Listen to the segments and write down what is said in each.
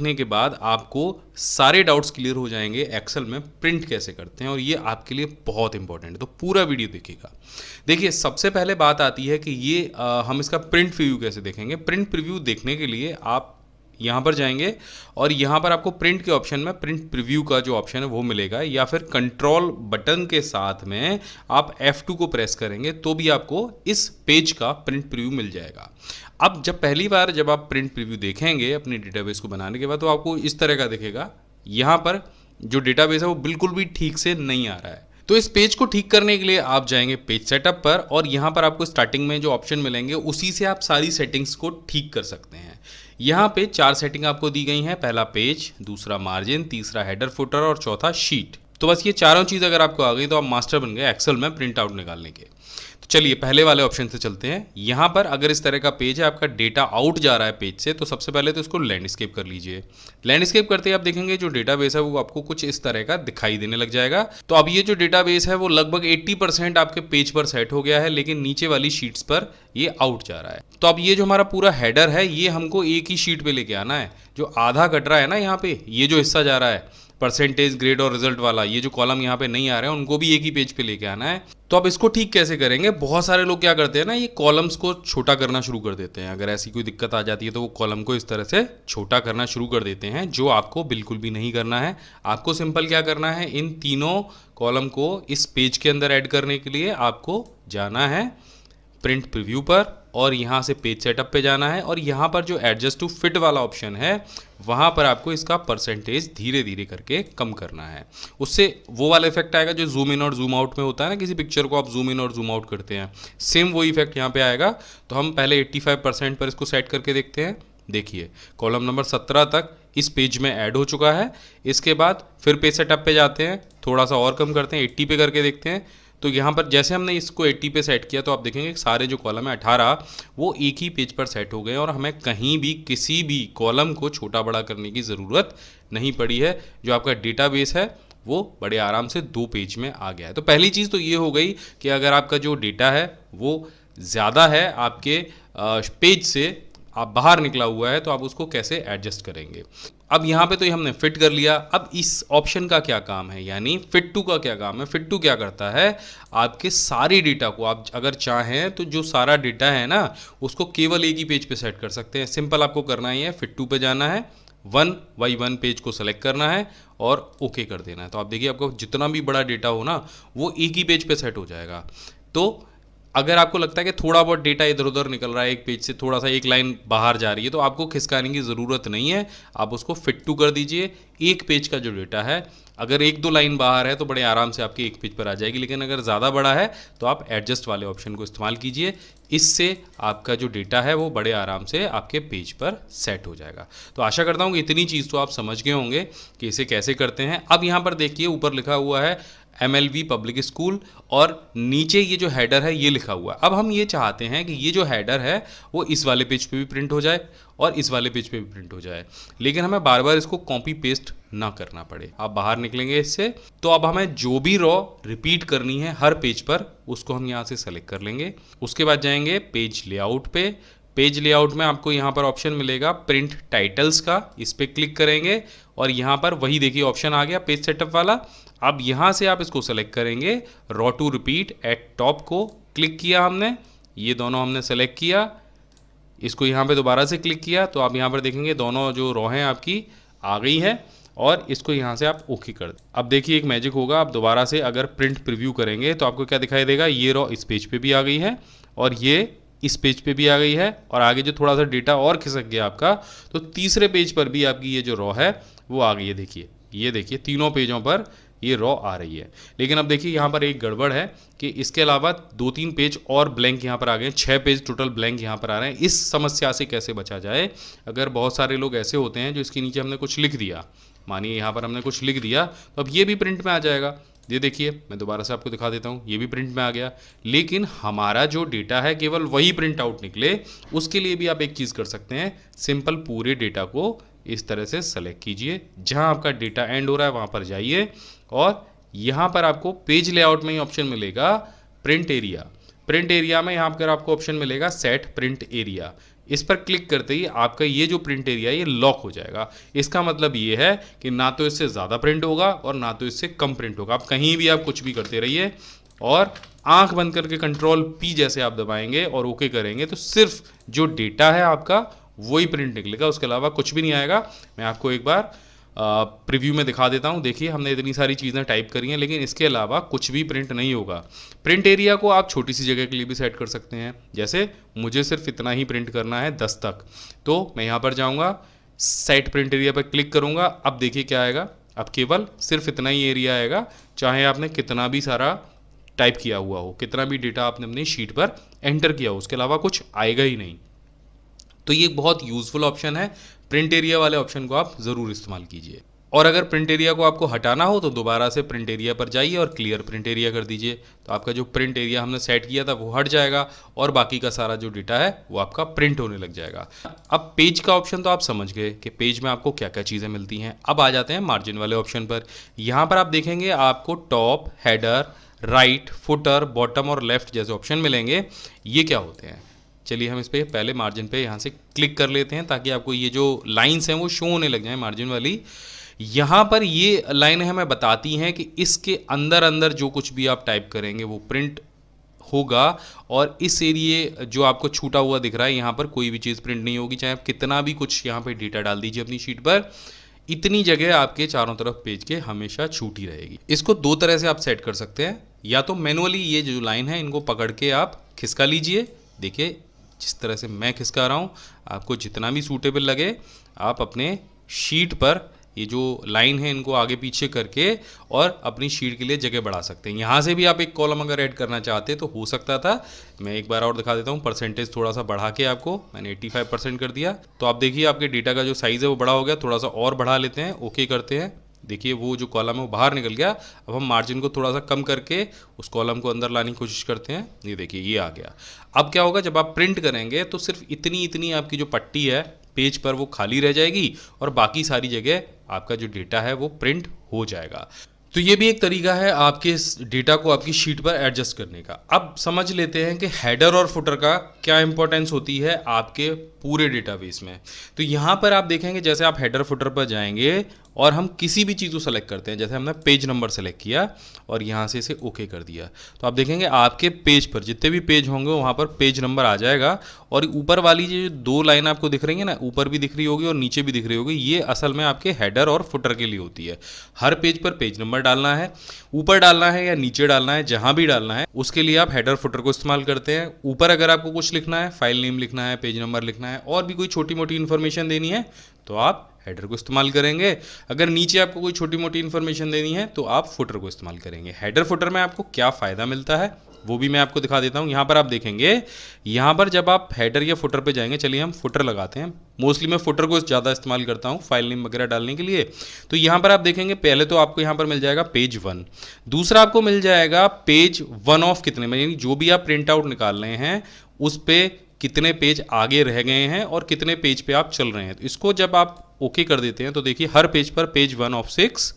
देखने के बाद आपको सारे डाउट्स क्लियर हो जाएंगे एक्सेल में प्रिंट कैसे करते हैं, और ये आपके लिए बहुत इंपॉर्टेंट है, तो पूरा वीडियो देखिएगा। देखिए, सबसे पहले बात आती है कि ये हम इसका प्रिंट प्रीव्यू कैसे देखेंगे। प्रिंट प्रीव्यू देखने के लिए आप यहाँ पर जाएंगे और यहाँ पर आपको प्रिंट के ऑप्शन में प्रिंट प्रीव्यू का जो ऑप्शन है वो मिलेगा, या फिर कंट्रोल बटन के साथ में आप F2 को प्रेस करेंगे तो भी आपको इस पेज का प्रिंट प्रीव्यू मिल जाएगा। अब पहली बार जब आप प्रिंट प्रीव्यू देखेंगे अपनी डेटाबेस को बनाने के बाद, तो आपको इस तरह का दिखेगा। यहाँ पर जो डेटाबेस है वो बिल्कुल भी ठीक से नहीं आ रहा है, तो इस पेज को ठीक करने के लिए आप जाएंगे पेज सेटअप पर, और यहाँ पर आपको स्टार्टिंग में जो ऑप्शन मिलेंगे उसी से आप सारी सेटिंग्स को ठीक कर सकते हैं। यहाँ पे 4 सेटिंग आपको दी गई हैं, पहला पेज, दूसरा मार्जिन, तीसरा हेडर फुटर और चौथा शीट। तो बस ये चारों चीज़ अगर आपको आ गई तो आप मास्टर बन गए एक्सेल में प्रिंट आउट निकालने के। तो चलिए पहले वाले ऑप्शन से चलते हैं। यहाँ पर अगर इस तरह का पेज है, आपका डेटा आउट जा रहा है पेज से, तो सबसे पहले तो इसको लैंडस्केप कर लीजिए। लैंडस्केप करते ही आप देखेंगे जो डेटाबेस है वो आपको कुछ इस तरह का दिखाई देने लग जाएगा। तो अब ये जो डेटाबेस है वो लगभग 80% आपके पेज पर सेट हो गया है, लेकिन नीचे वाली शीट्स पर ये आउट जा रहा है। तो अब ये जो हमारा पूरा हेडर है ये हमको एक ही शीट पे लेके आना है। जो आधा कट रहा है ना यहाँ पे, ये जो हिस्सा जा रहा है परसेंटेज, ग्रेड और रिजल्ट वाला, ये जो कॉलम यहाँ पे नहीं आ रहे हैं उनको भी एक ही पेज पे लेके आना है। तो अब इसको ठीक कैसे करेंगे। बहुत सारे लोग क्या करते हैं ना, ये कॉलम्स को छोटा करना शुरू कर देते हैं। अगर ऐसी कोई दिक्कत आ जाती है तो वो कॉलम को इस तरह से छोटा करना शुरू कर देते हैं, जो आपको बिल्कुल भी नहीं करना है। आपको सिंपल क्या करना है, इन तीनों कॉलम को इस पेज के अंदर ऐड करने के लिए आपको जाना है प्रिंट प्रीव्यू पर, और यहाँ से पेज सेटअप पे जाना है, और यहाँ पर जो एडजस्ट टू फिट वाला ऑप्शन है वहाँ पर आपको इसका परसेंटेज धीरे धीरे करके कम करना है। उससे वो वाला इफेक्ट आएगा जो जूम इन और जूम आउट में होता है ना, किसी पिक्चर को आप जूम इन और जूम आउट करते हैं, सेम वो इफेक्ट यहाँ पे आएगा। तो हम पहले 85% पर इसको सेट करके देखते हैं। देखिए कॉलम नंबर 17 तक इस पेज में ऐड हो चुका है। इसके बाद फिर पेज सेटअप पे जाते हैं, थोड़ा सा और कम करते हैं, 80 पे करके देखते हैं। तो यहाँ पर जैसे हमने इसको 80 पे सेट किया तो आप देखेंगे सारे जो कॉलम है 18 वो एक ही पेज पर सेट हो गए, और हमें कहीं भी किसी भी कॉलम को छोटा बड़ा करने की ज़रूरत नहीं पड़ी है। जो आपका डेटाबेस है वो बड़े आराम से 2 पेज में आ गया है। तो पहली चीज़ तो ये हो गई कि अगर आपका जो डेटा है वो ज़्यादा है आपके पेज से, आप बाहर निकला हुआ है, तो आप उसको कैसे एडजस्ट करेंगे। अब यहाँ पे तो ये हमने फिट कर लिया। अब इस ऑप्शन का क्या काम है, यानी फिट टू का क्या काम है। फिट टू क्या करता है, आपके सारे डेटा को आप अगर चाहें तो जो सारा डेटा है ना उसको केवल एक ही पेज पे सेट कर सकते हैं। सिंपल आपको करना ही है, फिट टू पे जाना है, 1 by 1 पेज को सेलेक्ट करना है और ओके कर देना है। तो आप देखिए आपको जितना भी बड़ा डेटा हो ना वो एक ही पेज पे सेट हो जाएगा। तो अगर आपको लगता है कि थोड़ा बहुत डेटा इधर उधर निकल रहा है, एक पेज से थोड़ा सा एक लाइन बाहर जा रही है, तो आपको खिसकाने की ज़रूरत नहीं है। आप उसको फिट टू कर दीजिए। एक पेज का जो डेटा है अगर 1-2 लाइन बाहर है तो बड़े आराम से आपके एक पेज पर आ जाएगी, लेकिन अगर ज़्यादा बड़ा है तो आप एडजस्ट वाले ऑप्शन को इस्तेमाल कीजिए। इससे आपका जो डेटा है वो बड़े आराम से आपके पेज पर सेट हो जाएगा। तो आशा करता हूँ कि इतनी चीज़ तो आप समझ गए होंगे कि इसे कैसे करते हैं। अब यहाँ पर देखिए ऊपर लिखा हुआ है MLV पब्लिक स्कूल, और नीचे ये जो हेडर है ये लिखा हुआ है। अब हम ये चाहते हैं कि ये जो हेडर है वो इस वाले पेज पे भी प्रिंट हो जाए और इस वाले पेज पे भी प्रिंट हो जाए, लेकिन हमें बार बार इसको कॉपी पेस्ट ना करना पड़े। आप बाहर निकलेंगे इससे, तो अब हमें जो भी रॉ रिपीट करनी है हर पेज पर उसको हम यहाँ से सेलेक्ट कर लेंगे। उसके बाद जाएंगे पेज लेआउट पे। पेज लेआउट में आपको यहाँ पर ऑप्शन मिलेगा प्रिंट टाइटल्स का, इस पर क्लिक करेंगे और यहाँ पर वही देखिए ऑप्शन आ गया पेज सेटअप वाला। अब यहाँ से आप इसको सेलेक्ट करेंगे, row to repeat at top को क्लिक किया हमने, ये दोनों हमने सेलेक्ट किया। इसको यहाँ पे दोबारा से क्लिक किया तो आप यहाँ पर देखेंगे दोनों जो रॉ हैं आपकी आ गई है, और इसको यहाँ से आप ओके कर दें। अब देखिए एक मैजिक होगा, आप दोबारा से अगर प्रिंट प्रीव्यू करेंगे तो आपको क्या दिखाई देगा, ये रॉ इस पेज पे भी आ गई है और ये इस पेज पे भी आ गई है, और आगे जो थोड़ा सा डेटा और खिसक गया आपका तो तीसरे पेज पर भी आपकी ये जो रॉ है वो आ गई है। देखिए ये देखिए तीनों पेजों पर ये रॉ आ रही है। लेकिन अब देखिए यहाँ पर एक गड़बड़ है कि इसके अलावा 2-3 पेज और ब्लैंक यहाँ पर आ गए हैं, 6 पेज टोटल ब्लैंक यहाँ पर आ रहे हैं। इस समस्या से कैसे बचा जाए। अगर बहुत सारे लोग ऐसे होते हैं जो इसके नीचे हमने कुछ लिख दिया, मानिए यहाँ पर हमने कुछ लिख दिया, तो अब ये भी प्रिंट में आ जाएगा। ये देखिए मैं दोबारा से आपको दिखा देता हूँ, ये भी प्रिंट में आ गया, लेकिन हमारा जो डेटा है केवल वही प्रिंट आउट निकले। उसके लिए भी आप एक चीज़ कर सकते हैं, सिंपल पूरे डेटा को इस तरह से सेलेक्ट कीजिए, जहाँ आपका डेटा एंड हो रहा है वहाँ पर जाइए और यहाँ पर आपको पेज लेआउट में ही ऑप्शन मिलेगा प्रिंट एरिया। प्रिंट एरिया में यहाँ पर आपको ऑप्शन मिलेगा सेट प्रिंट एरिया। इस पर क्लिक करते ही आपका ये जो प्रिंट एरिया है ये लॉक हो जाएगा। इसका मतलब ये है कि ना तो इससे ज़्यादा प्रिंट होगा और ना तो इससे कम प्रिंट होगा। आप कहीं भी आप कुछ भी करते रहिए और आंख बंद करके कंट्रोल पी जैसे आप दबाएंगे और ओके करेंगे तो सिर्फ जो डेटा है आपका वही प्रिंट निकलेगा, उसके अलावा कुछ भी नहीं आएगा। मैं आपको एक बार प्रीव्यू में दिखा देता हूँ। देखिए हमने इतनी सारी चीज़ें टाइप करी हैं लेकिन इसके अलावा कुछ भी प्रिंट नहीं होगा। प्रिंट एरिया को आप छोटी सी जगह के लिए भी सेट कर सकते हैं, जैसे मुझे सिर्फ इतना ही प्रिंट करना है 10 तक, तो मैं यहाँ पर जाऊँगा, सेट प्रिंट एरिया पर क्लिक करूँगा। अब देखिए क्या आएगा, अब केवल सिर्फ इतना ही एरिया आएगा, चाहे आपने कितना भी सारा टाइप किया हुआ हो, कितना भी डेटा आपने अपनी शीट पर एंटर किया हो, उसके अलावा कुछ आएगा ही नहीं। तो ये एक बहुत यूज़फुल ऑप्शन है। प्रिंट एरिया वाले ऑप्शन को आप ज़रूर इस्तेमाल कीजिए। और अगर प्रिंट एरिया को आपको हटाना हो तो दोबारा से प्रिंट एरिया पर जाइए और क्लियर प्रिंट एरिया कर दीजिए, तो आपका जो प्रिंट एरिया हमने सेट किया था वो हट जाएगा और बाकी का सारा जो डेटा है वो आपका प्रिंट होने लग जाएगा। अब पेज का ऑप्शन तो आप समझ गए कि पेज में आपको क्या क्या चीज़ें मिलती हैं। अब आ जाते हैं मार्जिन वाले ऑप्शन पर। यहाँ पर आप देखेंगे आपको top, header, right, footer, bottom और लेफ्ट जैसे ऑप्शन मिलेंगे। ये क्या होते हैं, चलिए हम इस पर पहले मार्जिन पे यहाँ से क्लिक कर लेते हैं ताकि आपको ये जो लाइंस हैं वो शो होने लग जाए मार्जिन वाली। यहाँ पर ये लाइनें हमें बताती हैं कि इसके अंदर अंदर जो कुछ भी आप टाइप करेंगे वो प्रिंट होगा और इस एरिए जो आपको छूटा हुआ दिख रहा है यहाँ पर कोई भी चीज़ प्रिंट नहीं होगी, चाहे आप कितना भी कुछ यहाँ पे डेटा डाल दीजिए अपनी शीट पर, इतनी जगह आपके चारों तरफ पेज के हमेशा छूटी रहेगी। इसको दो तरह से आप सेट कर सकते हैं, या तो मैनुअली ये जो लाइन है इनको पकड़ के आप खिसका लीजिए। देखिए जिस तरह से मैं खिसका रहा हूँ, आपको जितना भी सूटेबल लगे आप अपने शीट पर ये जो लाइन है इनको आगे पीछे करके और अपनी शीट के लिए जगह बढ़ा सकते हैं। यहाँ से भी आप एक कॉलम अगर ऐड करना चाहते तो हो सकता था। मैं एक बार और दिखा देता हूँ, परसेंटेज थोड़ा सा बढ़ा के आपको मैंने 85% कर दिया, तो आप देखिए आपके डेटा का जो साइज़ है वो बड़ा हो गया। थोड़ा सा और बढ़ा लेते हैं, ओके करते हैं, देखिए वो जो कॉलम है वो बाहर निकल गया। अब हम मार्जिन को थोड़ा सा कम करके उस कॉलम को अंदर लाने की कोशिश करते हैं, ये देखिए ये आ गया। अब क्या होगा, जब आप प्रिंट करेंगे तो सिर्फ इतनी इतनी आपकी जो पट्टी है पेज पर वो खाली रह जाएगी और बाकी सारी जगह आपका जो डेटा है वो प्रिंट हो जाएगा। तो ये भी एक तरीका है आपके इस डेटा को आपकी शीट पर एडजस्ट करने का। अब समझ लेते हैं कि हेडर और फुटर का क्या इंपॉर्टेंस होती है आपके पूरे डेटाबेस में। तो यहाँ पर आप देखेंगे जैसे आप हेडर फुटर पर जाएंगे और हम किसी भी चीज़ को सेलेक्ट करते हैं, जैसे हमने पेज नंबर सेलेक्ट किया और यहाँ से इसे ओके कर दिया, तो आप देखेंगे आपके पेज पर जितने भी पेज होंगे वहाँ पर पेज नंबर आ जाएगा। और ऊपर वाली जो दो लाइन आपको दिख रही है ना, ऊपर भी दिख रही होगी और नीचे भी दिख रही होगी, ये असल में आपके हेडर और फुटर के लिए होती है। हर पेज पर पेज नंबर डालना है, ऊपर डालना है या नीचे डालना है, जहाँ भी डालना है उसके लिए आप हेडर फुटर को इस्तेमाल करते हैं। ऊपर अगर आपको कुछ लिखना है, फाइल नेम लिखना है, पेज नंबर लिखना है और भी कोई छोटी मोटी इन्फॉर्मेशन देनी है तो आप हेडर को इस्तेमाल करेंगे। अगर नीचे आपको कोई छोटी मोटी इन्फॉर्मेशन देनी है तो आप फुटर को इस्तेमाल करेंगे। हेडर फुटर में आपको क्या फ़ायदा मिलता है वो भी मैं आपको दिखा देता हूँ। यहाँ पर आप देखेंगे, यहाँ पर जब आप हेडर या फुटर पे जाएंगे, चलिए हम फुटर लगाते हैं, मोस्टली मैं फुटर को ज़्यादा इस्तेमाल करता हूँ फाइल नेम वगैरह डालने के लिए। तो यहाँ पर आप देखेंगे पहले तो आपको यहाँ पर मिल जाएगा पेज 1, दूसरा आपको मिल जाएगा पेज 1 ऑफ कितने में, यानी जो भी आप प्रिंट आउट निकाल रहे हैं उस पर कितने पेज आगे रह गए हैं और कितने पेज पे आप चल रहे हैं। तो इसको जब आप ओके कर देते हैं तो देखिए हर पेज पर page 1 of 6,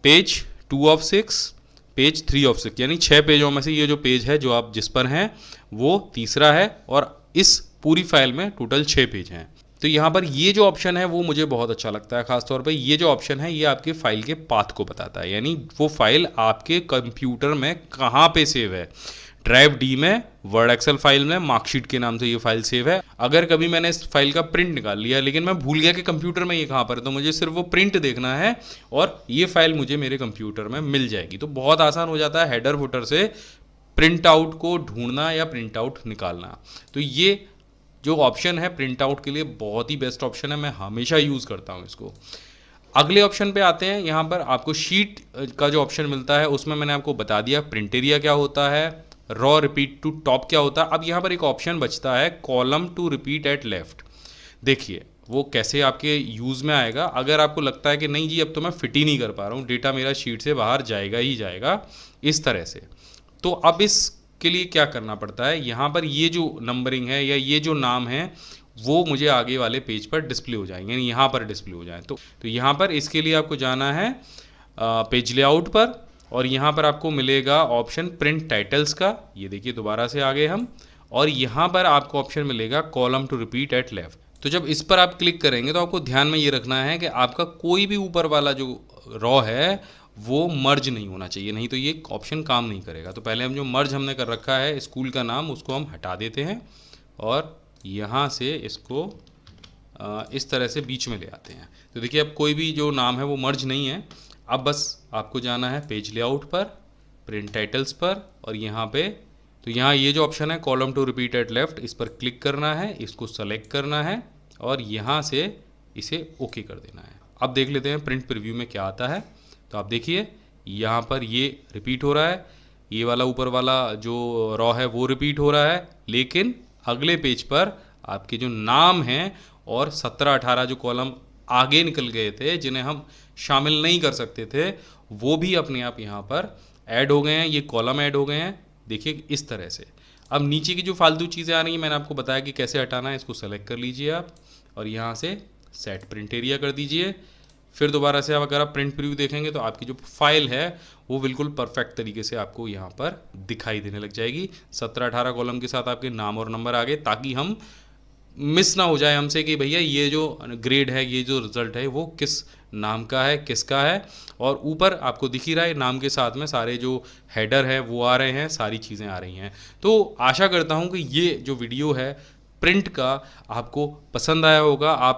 page 2 of 6, page 3 of 6, यानी 6 पेजों में से ये जो पेज है जो आप जिस पर हैं वो तीसरा है और इस पूरी फाइल में टोटल 6 पेज हैं। तो यहाँ पर ये जो ऑप्शन है वो मुझे बहुत अच्छा लगता है, खासतौर पे ये जो ऑप्शन है ये आपके फाइल के पाथ को बताता है, यानी वो फाइल आपके कंप्यूटर में कहाँ पे सेव है। ड्राइव डी में, वर्ड एक्सेल फाइल में, मार्कशीट के नाम से ये फाइल सेव है। अगर कभी मैंने इस फाइल का प्रिंट निकाल लिया लेकिन मैं भूल गया कि कंप्यूटर में ये कहाँ पर है, तो मुझे सिर्फ वो प्रिंट देखना है और ये फाइल मुझे मेरे कंप्यूटर में मिल जाएगी। तो बहुत आसान हो जाता है हेडर फुटर से प्रिंट आउट को ढूंढना या प्रिंट आउट निकालना। तो ये जो ऑप्शन है प्रिंट आउट के लिए बहुत ही बेस्ट ऑप्शन है, मैं हमेशा यूज़ करता हूँ इसको। अगले ऑप्शन पे आते हैं। यहाँ पर आपको शीट का जो ऑप्शन मिलता है उसमें मैंने आपको बता दिया प्रिंट एरिया क्या होता है, रॉ रिपीट टू टॉप क्या होता है। अब यहाँ पर एक ऑप्शन बचता है column to repeat at left. देखिए वो कैसे आपके यूज़ में आएगा। अगर आपको लगता है कि नहीं जी अब तो मैं फिट ही नहीं कर पा रहा हूँ, डेटा मेरा शीट से बाहर जाएगा ही जाएगा इस तरह से, तो अब इसके लिए क्या करना पड़ता है, यहाँ पर ये जो नंबरिंग है या ये जो नाम है वो मुझे आगे वाले पेज पर डिस्प्ले हो जाएंगे, यानी यहाँ पर डिस्प्ले हो जाए। तो यहाँ पर इसके लिए आपको जाना है पेज लेआउट पर और यहाँ पर आपको मिलेगा ऑप्शन प्रिंट टाइटल्स का, ये देखिए दोबारा से आ गए हम, और यहाँ पर आपको ऑप्शन मिलेगा column to repeat at left. तो जब इस पर आप क्लिक करेंगे तो आपको ध्यान में ये रखना है कि आपका कोई भी ऊपर वाला जो रॉ है वो मर्ज नहीं होना चाहिए, नहीं तो ये ऑप्शन काम नहीं करेगा। तो पहले हम जो मर्ज हमने कर रखा है स्कूल का नाम, उसको हम हटा देते हैं और यहाँ से इसको इस तरह से बीच में ले आते हैं। तो देखिए अब कोई भी जो नाम है वो मर्ज नहीं है। अब बस आपको जाना है पेज लेआउट पर, प्रिंट टाइटल्स पर, और यहाँ पे तो यहाँ ये जो ऑप्शन है column to repeat at left, इस पर क्लिक करना है, इसको सेलेक्ट करना है और यहाँ से इसे ओके कर देना है। अब देख लेते हैं प्रिंट प्रीव्यू में क्या आता है। तो आप देखिए यहाँ पर ये रिपीट हो रहा है, ये वाला ऊपर वाला जो रॉ है वो रिपीट हो रहा है, लेकिन अगले पेज पर आपके जो नाम हैं और 17-18 जो कॉलम आगे निकल गए थे जिन्हें हम शामिल नहीं कर सकते थे, वो भी अपने आप यहाँ पर ऐड हो गए हैं, ये कॉलम ऐड हो गए हैं। देखिए इस तरह से। अब नीचे की जो फालतू चीज़ें आ रही हैं मैंने आपको बताया कि कैसे हटाना है, इसको सेलेक्ट कर लीजिए आप और यहाँ से सेट प्रिंट एरिया कर दीजिए। फिर दोबारा से आप अगर आप प्रिंट प्रीव्यू देखेंगे तो आपकी जो फाइल है वो बिल्कुल परफेक्ट तरीके से आपको यहाँ पर दिखाई देने लग जाएगी। 17-18 कॉलम के साथ आपके नाम और नंबर आ गए, ताकि हम मिस ना हो जाए हमसे कि भैया ये जो ग्रेड है, ये जो रिज़ल्ट है वो किस नाम का है, किसका है। और ऊपर आपको दिख ही रहा है नाम के साथ में सारे जो हेडर है वो आ रहे हैं, सारी चीज़ें आ रही हैं। तो आशा करता हूँ कि ये जो वीडियो है प्रिंट का आपको पसंद आया होगा। आप